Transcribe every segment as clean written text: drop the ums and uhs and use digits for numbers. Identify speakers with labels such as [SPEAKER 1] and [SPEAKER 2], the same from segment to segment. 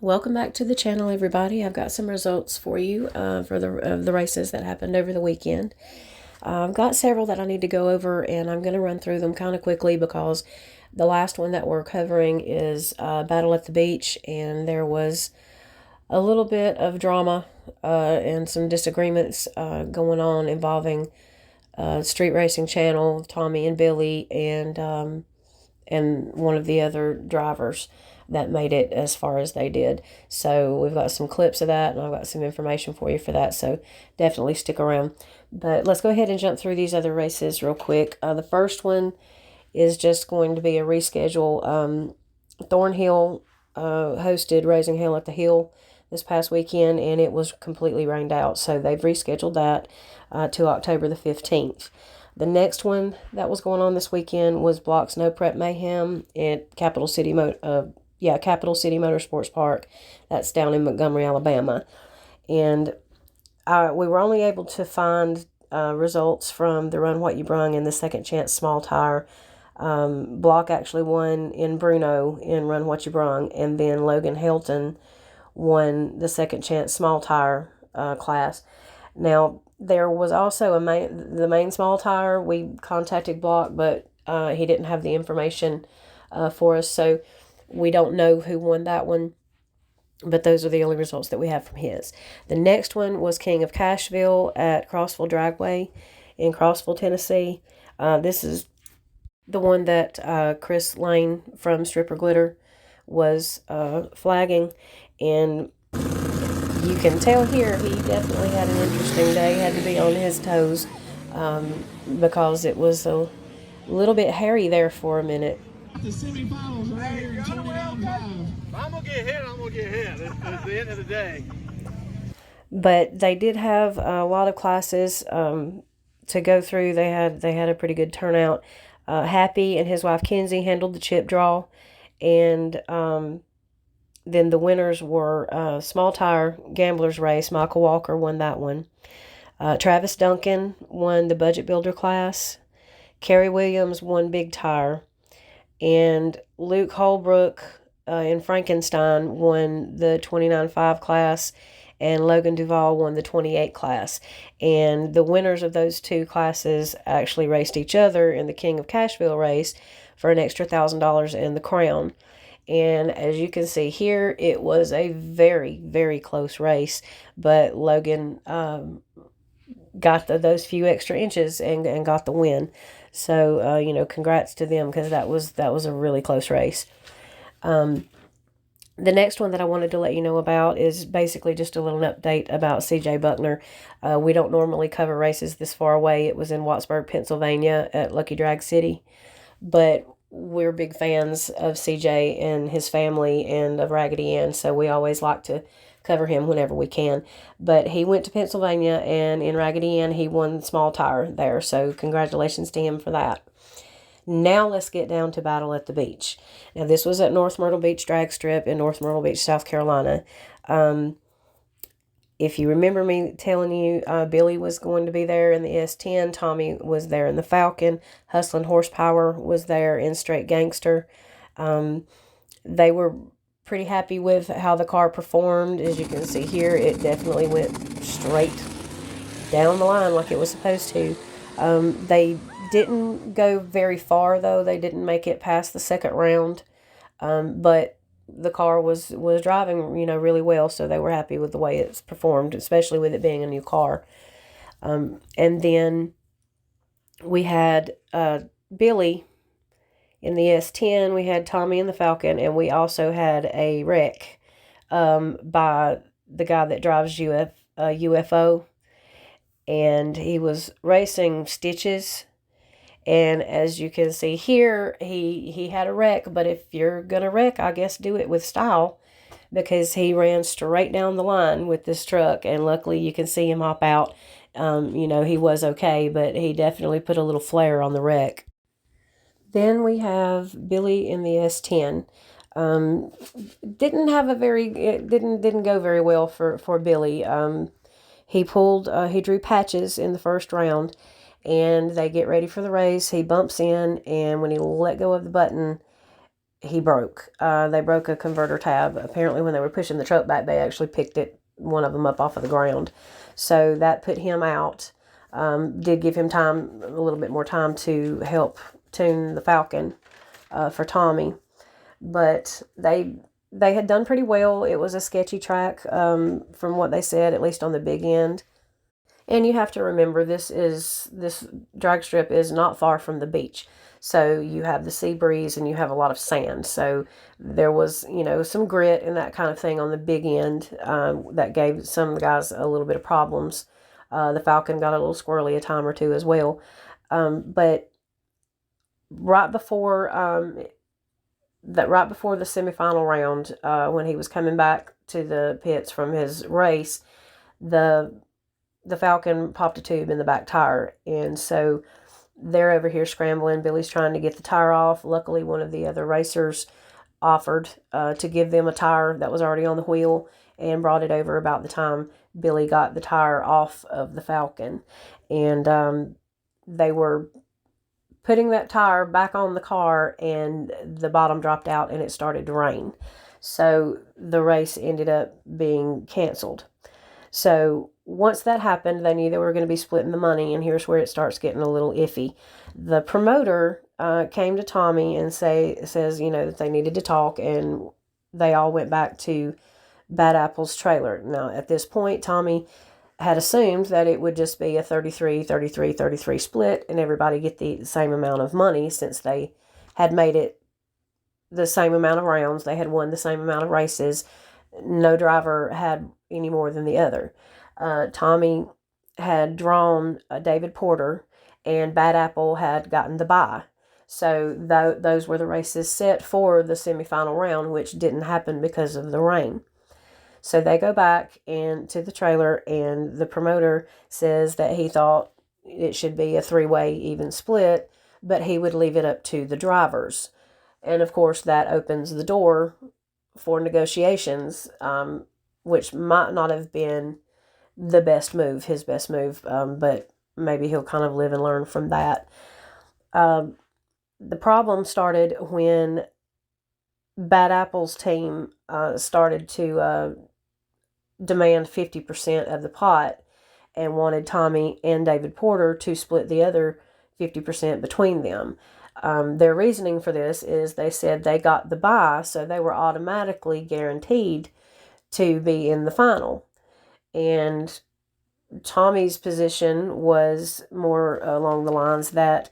[SPEAKER 1] Welcome back to the channel, everybody. I've got some results for you for the races that happened over the weekend. I've got several that I need to go over, and I'm going to run through them kind of quickly because the last one that we're covering is Battle at the Beach, and there was a little bit of drama and some disagreements going on involving Street Racing Channel, Tommy and Billy, and one of the other drivers that made it as far as they did. So we've got some clips of that, and I've got some information for you for that, so definitely stick around. But let's go ahead and jump through these other races real quick. The first one is just going to be a reschedule. Thornhill hosted Raising Hell at the Hill this past weekend, and it was completely rained out, so they've rescheduled that to October the 15th. The next one that was going on this weekend was Block's No Prep Mayhem at Capital City Motorsports Park. That's down in Montgomery, Alabama. And we were only able to find results from the Run What You Brung and the Second Chance Small Tire. Block actually won in Bruno in Run What You Brung, and then Logan Helton won the Second Chance Small Tire class. Now, there was also the main small tire. We contacted Block, but he didn't have the information for us, so we don't know who won that one. But those are the only results that we have from his. The next one was King of Cashville at Crossville Dragway in Crossville, Tennessee. This is the one that Chris Lane from Stripper Glitter was flagging, and you can tell here he definitely had an interesting day. He had to be on his toes because it was a little bit hairy there for a minute.
[SPEAKER 2] The semifinals right here in 29.5. I'm gonna get hit. It's the end of the day.
[SPEAKER 1] But they did have a lot of classes to go through. They had a pretty good turnout. Happy and his wife Kenzie handled the chip draw, and then the winners were Small Tire Gamblers Race. Michael Walker won that one. Travis Duncan won the Budget Builder class. Kerry Williams won Big Tire. And Luke Holbrook in Frankenstein won the 29.5 class. And Logan Duvall won the 28 class. And the winners of those two classes actually raced each other in the King of Cashville race for an extra $1,000 in the crown. And as you can see here, it was a very, very close race, but Logan got those few extra inches and got the win. So, congrats to them, because that was a really close race. The next one that I wanted to let you know about is basically just a little update about CJ Buckner. We don't normally cover races this far away. It was in Wattsburg, Pennsylvania at Lucky Drag City, but we're big fans of CJ and his family and of Raggedy Ann, so we always like to cover him whenever we can. But he went to Pennsylvania, and in Raggedy Ann, he won Small Tire there, so congratulations to him for that. Now let's get down to Battle at the Beach. Now, this was at North Myrtle Beach Drag Strip in North Myrtle Beach, South Carolina. If you remember me telling you, Billy was going to be there in the S10. Tommy was there in the Falcon. Hustlin' Horsepower was there in Straight Gangster. They were pretty happy with how the car performed. As you can see here, it definitely went straight down the line like it was supposed to. They didn't go very far, though. They didn't make it past the second round. But the car was driving, really well, so they were happy with the way it's performed, especially with it being a new car. And then we had Billy in the S10, we had Tommy in the Falcon, and we also had a wreck by the guy that drives UFO, and he was racing Stitches. And as you can see here, he had a wreck, but if you're going to wreck, I guess do it with style, because he ran straight down the line with this truck, and luckily you can see him hop out. He was okay, but he definitely put a little flare on the wreck. Then we have Billy in the S10. It didn't go very well for Billy. He drew patches in the first round, and they get ready for the race. He bumps in, and when he let go of the button, he broke. They broke a converter tab. Apparently when they were pushing the truck back, they actually picked one of them up off of the ground. So that put him out. Did give him time, a little bit more time to help tune the Falcon for Tommy. But they had done pretty well. It was a sketchy track from what they said, at least on the big end. And you have to remember, this drag strip is not far from the beach. So you have the sea breeze and you have a lot of sand. So there was, some grit and that kind of thing on the big end that gave some of the guys a little bit of problems. The Falcon got a little squirrely a time or two as well. But right before the semifinal round, when he was coming back to the pits from his race, the Falcon popped a tube in the back tire, and so they're over here scrambling. Billy's trying to get the tire off. Luckily, one of the other racers offered to give them a tire that was already on the wheel and brought it over about the time Billy got the tire off of the Falcon. And they were putting that tire back on the car, and the bottom dropped out and it started to rain. So the race ended up being canceled. So once that happened, they knew they were going to be splitting the money, and here's where it starts getting a little iffy. The promoter came to Tommy and says, that they needed to talk, and they all went back to Bad Apple's trailer. Now, at this point, Tommy had assumed that it would just be a 33-33-33 split, and everybody get the same amount of money, since they had made it the same amount of rounds. They had won the same amount of races. No driver had any more than the other. Tommy had drawn David Porter, and Bad Apple had gotten the bye. So those were the races set for the semifinal round, which didn't happen because of the rain. So they go back to the trailer, and the promoter says that he thought it should be a 3-way even split, but he would leave it up to the drivers. And of course, that opens the door for negotiations, which might not have been his best move, but maybe he'll kind of live and learn from that. The problem started when Bad Apple's team started to demand 50% of the pot and wanted Tommy and David Porter to split the other 50% between them. Their reasoning for this is they said they got the bye, so they were automatically guaranteed to be in the final. And Tommy's position was more along the lines that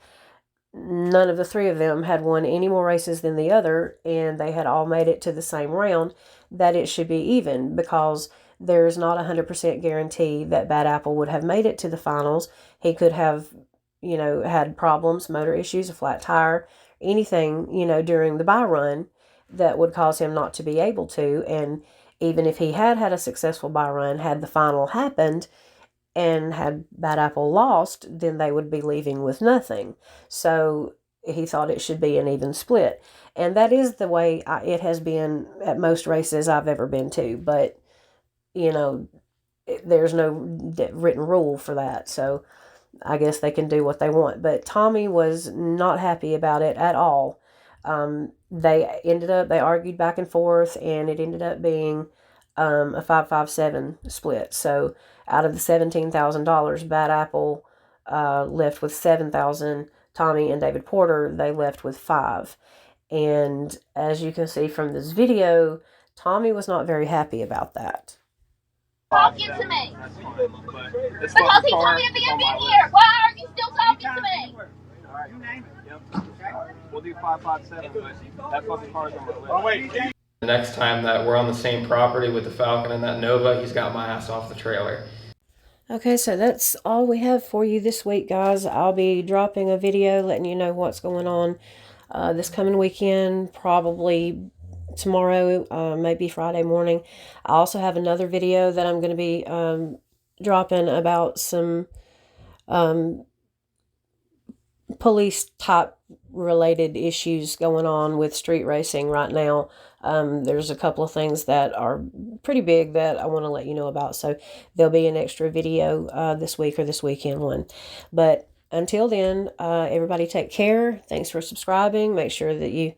[SPEAKER 1] none of the three of them had won any more races than the other, and they had all made it to the same round, that it should be even, because there's not a 100% guarantee that Bad Apple would have made it to the finals. He could have, had problems, motor issues, a flat tire, anything, during the bye run that would cause him not to be able to. And even if he had a successful bye run, had the final happened and had Bad Apple lost, then they would be leaving with nothing. So he thought it should be an even split. And that is the way it has been at most races I've ever been to. But, there's no written rule for that. So I guess they can do what they want. But Tommy was not happy about it at all. They argued back and forth, and it ended up being a 5-5-7 split. So out of the $17,000, Bad Apple left with $7,000. Tommy and David Porter, they left with $5,000. And as you can see from this video, Tommy was not very happy about that.
[SPEAKER 3] Talking to me. Because he told me to be in here. Why are you still talking to me?
[SPEAKER 2] All right. Yep. We'll do 5-5-7, but that's what the car's on the list. Oh, wait.
[SPEAKER 4] The next time that we're on the same property with the Falcon and that Nova, he's got my ass off the trailer.
[SPEAKER 1] Okay, so that's all we have for you this week, guys. I'll be dropping a video letting you know what's going on this coming weekend, probably tomorrow, maybe Friday morning. I also have another video that I'm going to be dropping about some police type related issues going on with street racing right now. There's a couple of things that are pretty big that I want to let you know about. So there'll be an extra video this week or this weekend one. But until then, everybody take care. Thanks for subscribing. Make sure that you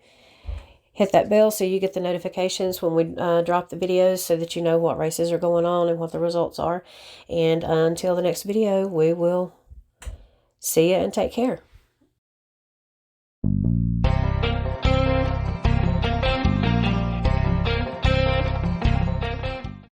[SPEAKER 1] hit that bell so you get the notifications when we drop the videos, so that you know what races are going on and what the results are. And until the next video, we will see you and take care.